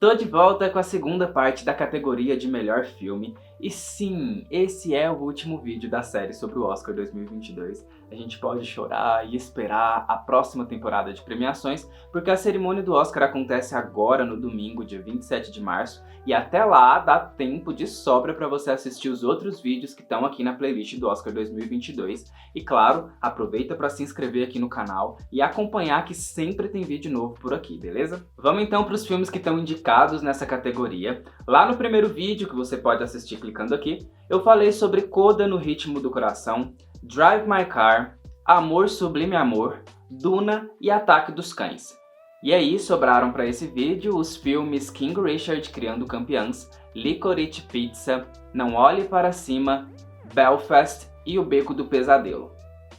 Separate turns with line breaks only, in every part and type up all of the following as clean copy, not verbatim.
Tô de volta com a segunda parte da categoria de melhor filme. E sim, esse é o último vídeo da série sobre o Oscar 2022. A gente pode chorar e esperar a próxima temporada de premiações, porque a cerimônia do Oscar acontece agora no domingo, dia 27 de março, e até lá dá tempo de sobra para você assistir os outros vídeos que estão aqui na playlist do Oscar 2022. E claro, aproveita para se inscrever aqui no canal e acompanhar que sempre tem vídeo novo por aqui, beleza? Vamos então para os filmes que estão indicados nessa categoria. Lá no primeiro vídeo, que você pode assistir clicando aqui, eu falei sobre Coda no Ritmo do Coração, Drive My Car, Amor Sublime Amor, Duna e Ataque dos Cães. E aí sobraram para esse vídeo os filmes King Richard Criando Campeãs, Licorice Pizza, Não Olhe Para Cima, Belfast e O Beco do Pesadelo.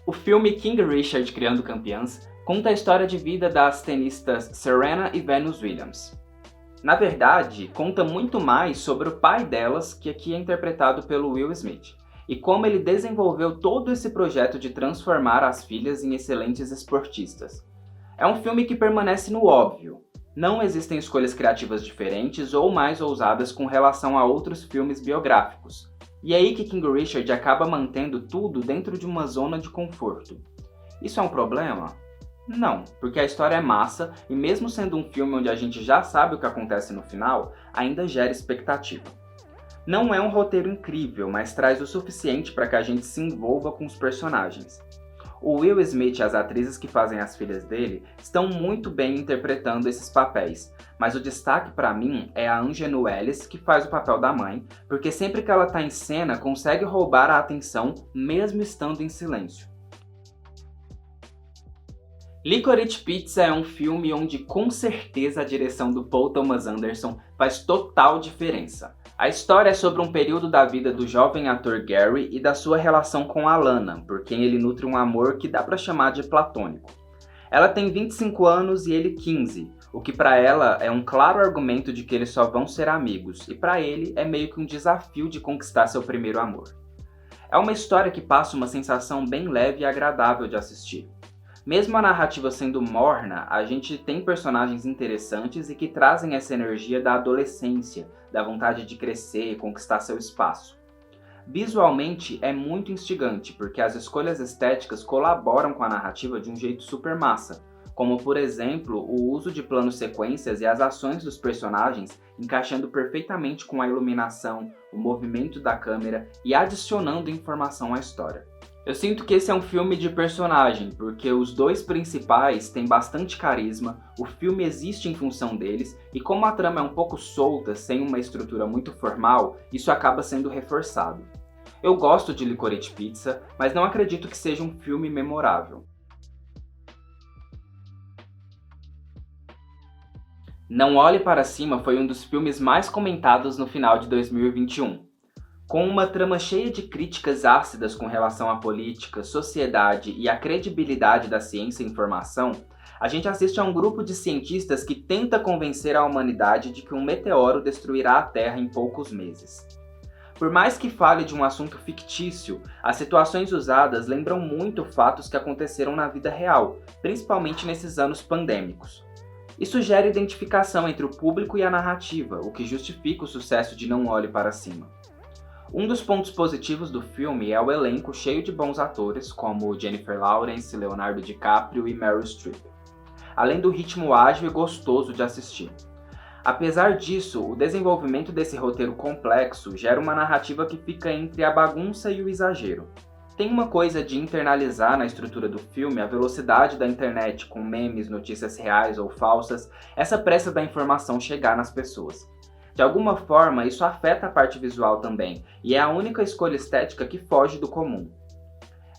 O filme King Richard Criando Campeãs conta a história de vida das tenistas Serena e Venus Williams. Na verdade, conta muito mais sobre o pai delas, que aqui é interpretado pelo Will Smith, e como ele desenvolveu todo esse projeto de transformar as filhas em excelentes esportistas. É um filme que permanece no óbvio. Não existem escolhas criativas diferentes ou mais ousadas com relação a outros filmes biográficos. E é aí que King Richard acaba mantendo tudo dentro de uma zona de conforto. Isso é um problema? Não, porque a história é massa e mesmo sendo um filme onde a gente já sabe o que acontece no final, ainda gera expectativa. Não é um roteiro incrível, mas traz o suficiente para que a gente se envolva com os personagens. O Will Smith e as atrizes que fazem as filhas dele estão muito bem interpretando esses papéis, mas o destaque para mim é a Aunjanue Ellis, que faz o papel da mãe, porque sempre que ela está em cena consegue roubar a atenção mesmo estando em silêncio. Licorice Pizza é um filme onde com certeza a direção do Paul Thomas Anderson faz total diferença. A história é sobre um período da vida do jovem ator Gary e da sua relação com Alana, por quem ele nutre um amor que dá pra chamar de platônico. Ela tem 25 anos e ele 15, o que pra ela é um claro argumento de que eles só vão ser amigos, e pra ele é meio que um desafio de conquistar seu primeiro amor. É uma história que passa uma sensação bem leve e agradável de assistir. Mesmo a narrativa sendo morna, a gente tem personagens interessantes e que trazem essa energia da adolescência, da vontade de crescer e conquistar seu espaço. Visualmente é muito instigante, porque as escolhas estéticas colaboram com a narrativa de um jeito super massa, como por exemplo o uso de planos sequências e as ações dos personagens encaixando perfeitamente com a iluminação, o movimento da câmera e adicionando informação à história. Eu sinto que esse é um filme de personagem, porque os dois principais têm bastante carisma, o filme existe em função deles, e como a trama é um pouco solta, sem uma estrutura muito formal, isso acaba sendo reforçado. Eu gosto de Licorice Pizza, mas não acredito que seja um filme memorável. Não Olhe Para Cima foi um dos filmes mais comentados no final de 2021. Com uma trama cheia de críticas ácidas com relação à política, sociedade e à credibilidade da ciência e informação, a gente assiste a um grupo de cientistas que tenta convencer a humanidade de que um meteoro destruirá a Terra em poucos meses. Por mais que fale de um assunto fictício, as situações usadas lembram muito fatos que aconteceram na vida real, principalmente nesses anos pandêmicos. Isso gera identificação entre o público e a narrativa, o que justifica o sucesso de Não Olhe Para Cima. Um dos pontos positivos do filme é o elenco cheio de bons atores, como Jennifer Lawrence, Leonardo DiCaprio e Meryl Streep, além do ritmo ágil e gostoso de assistir. Apesar disso, o desenvolvimento desse roteiro complexo gera uma narrativa que fica entre a bagunça e o exagero. Tem uma coisa de internalizar na estrutura do filme a velocidade da internet com memes, notícias reais ou falsas, essa pressa da informação chegar nas pessoas. De alguma forma, isso afeta a parte visual também, e é a única escolha estética que foge do comum.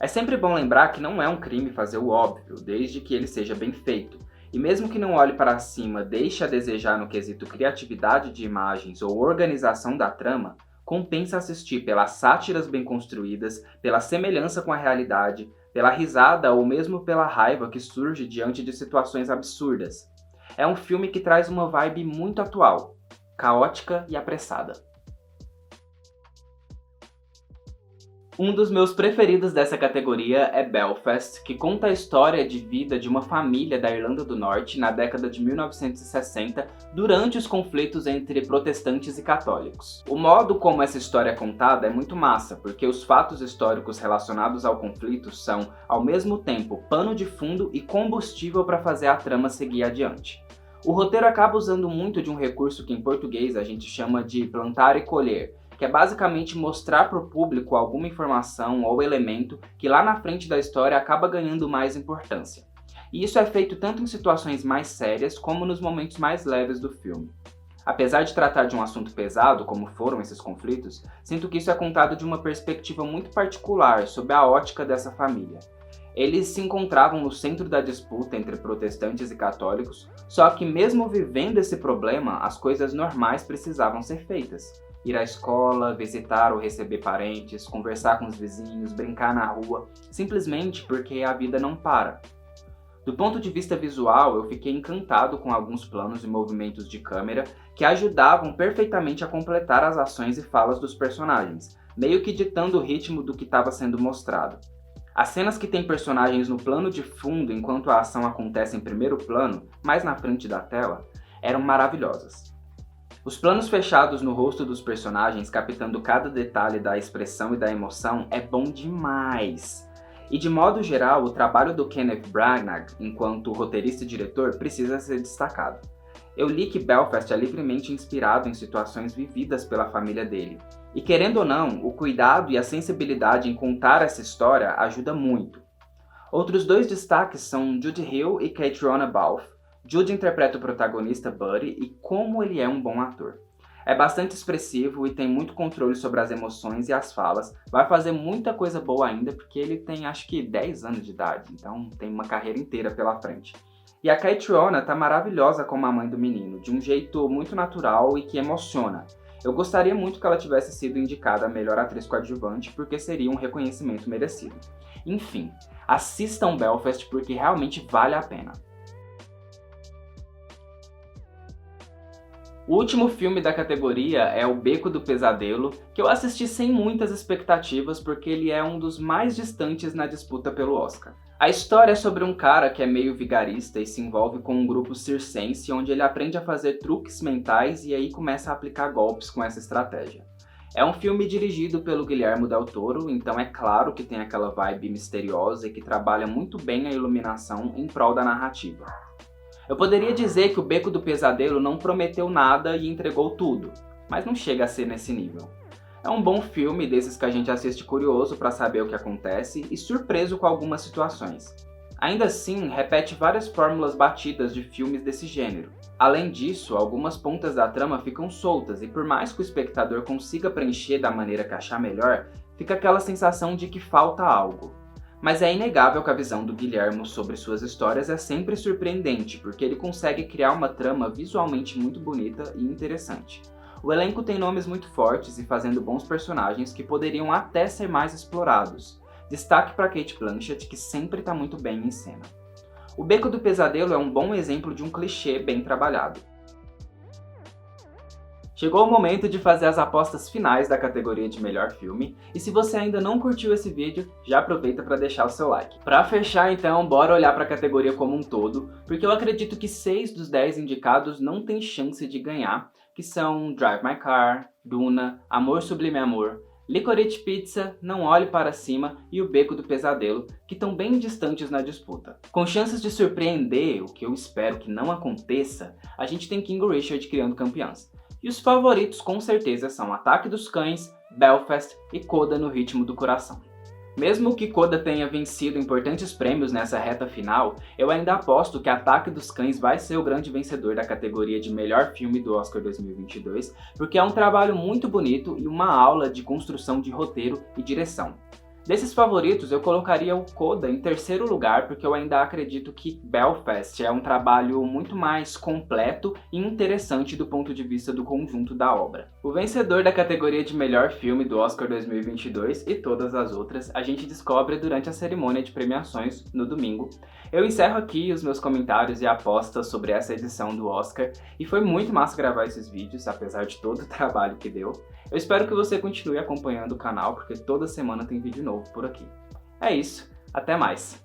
É sempre bom lembrar que não é um crime fazer o óbvio, desde que ele seja bem feito, e mesmo que Não Olhe Para Cima deixe a desejar no quesito criatividade de imagens ou organização da trama, compensa assistir pelas sátiras bem construídas, pela semelhança com a realidade, pela risada ou mesmo pela raiva que surge diante de situações absurdas. É um filme que traz uma vibe muito atual, caótica e apressada. Um dos meus preferidos dessa categoria é Belfast, que conta a história de vida de uma família da Irlanda do Norte na década de 1960, durante os conflitos entre protestantes e católicos. O modo como essa história é contada é muito massa, porque os fatos históricos relacionados ao conflito são, ao mesmo tempo, pano de fundo e combustível para fazer a trama seguir adiante. O roteiro acaba usando muito de um recurso que em português a gente chama de plantar e colher, que é basicamente mostrar para o público alguma informação ou elemento que lá na frente da história acaba ganhando mais importância. E isso é feito tanto em situações mais sérias como nos momentos mais leves do filme. Apesar de tratar de um assunto pesado, como foram esses conflitos, sinto que isso é contado de uma perspectiva muito particular sob a ótica dessa família. Eles se encontravam no centro da disputa entre protestantes e católicos, só que mesmo vivendo esse problema, as coisas normais precisavam ser feitas. Ir à escola, visitar ou receber parentes, conversar com os vizinhos, brincar na rua, simplesmente porque a vida não para. Do ponto de vista visual, eu fiquei encantado com alguns planos e movimentos de câmera que ajudavam perfeitamente a completar as ações e falas dos personagens, meio que ditando o ritmo do que estava sendo mostrado. As cenas que têm personagens no plano de fundo enquanto a ação acontece em primeiro plano, mais na frente da tela, eram maravilhosas. Os planos fechados no rosto dos personagens, captando cada detalhe da expressão e da emoção, é bom demais. E de modo geral, o trabalho do Kenneth Branagh, enquanto roteirista e diretor, precisa ser destacado. Eu li que Belfast é livremente inspirado em situações vividas pela família dele. E querendo ou não, o cuidado e a sensibilidade em contar essa história ajuda muito. Outros dois destaques são Jude Hill e Catriona Balfe. Jude interpreta o protagonista Buddy e como ele é um bom ator. É bastante expressivo e tem muito controle sobre as emoções e as falas. Vai fazer muita coisa boa ainda porque ele tem acho que 10 anos de idade, então tem uma carreira inteira pela frente. E a Catriona tá maravilhosa como a mãe do menino, de um jeito muito natural e que emociona. Eu gostaria muito que ela tivesse sido indicada a melhor atriz coadjuvante porque seria um reconhecimento merecido. Enfim, assistam Belfast porque realmente vale a pena. O último filme da categoria é O Beco do Pesadelo, que eu assisti sem muitas expectativas porque ele é um dos mais distantes na disputa pelo Oscar. A história é sobre um cara que é meio vigarista e se envolve com um grupo circense onde ele aprende a fazer truques mentais e aí começa a aplicar golpes com essa estratégia. É um filme dirigido pelo Guillermo del Toro, então é claro que tem aquela vibe misteriosa e que trabalha muito bem a iluminação em prol da narrativa. Eu poderia dizer que O Beco do Pesadelo não prometeu nada e entregou tudo, mas não chega a ser nesse nível. É um bom filme desses que a gente assiste curioso para saber o que acontece e surpreso com algumas situações. Ainda assim, repete várias fórmulas batidas de filmes desse gênero. Além disso, algumas pontas da trama ficam soltas e por mais que o espectador consiga preencher da maneira que achar melhor, fica aquela sensação de que falta algo. Mas é inegável que a visão do Guillermo sobre suas histórias é sempre surpreendente, porque ele consegue criar uma trama visualmente muito bonita e interessante. O elenco tem nomes muito fortes e fazendo bons personagens que poderiam até ser mais explorados. Destaque para Cate Blanchett, que sempre está muito bem em cena. O Beco do Pesadelo é um bom exemplo de um clichê bem trabalhado. Chegou o momento de fazer as apostas finais da categoria de melhor filme, e se você ainda não curtiu esse vídeo, já aproveita para deixar o seu like. Para fechar então, bora olhar para a categoria como um todo, porque eu acredito que 6 dos 10 indicados não tem chance de ganhar, que são Drive My Car, Duna, Amor Sublime Amor, Licorice Pizza, Não Olhe Para Cima e O Beco do Pesadelo, que estão bem distantes na disputa. Com chances de surpreender, o que eu espero que não aconteça, a gente tem King Richard criando campeãs. E os favoritos com certeza são Ataque dos Cães, Belfast e Coda no Ritmo do Coração. Mesmo que Coda tenha vencido importantes prêmios nessa reta final, eu ainda aposto que Ataque dos Cães vai ser o grande vencedor da categoria de melhor filme do Oscar 2022, porque é um trabalho muito bonito e uma aula de construção de roteiro e direção. Desses favoritos, eu colocaria o Coda em terceiro lugar, porque eu ainda acredito que Belfast é um trabalho muito mais completo e interessante do ponto de vista do conjunto da obra. O vencedor da categoria de melhor filme do Oscar 2022 e todas as outras, a gente descobre durante a cerimônia de premiações no domingo. Eu encerro aqui os meus comentários e apostas sobre essa edição do Oscar, e foi muito massa gravar esses vídeos, apesar de todo o trabalho que deu. Eu espero que você continue acompanhando o canal, porque toda semana tem vídeo novo por aqui. É isso, até mais!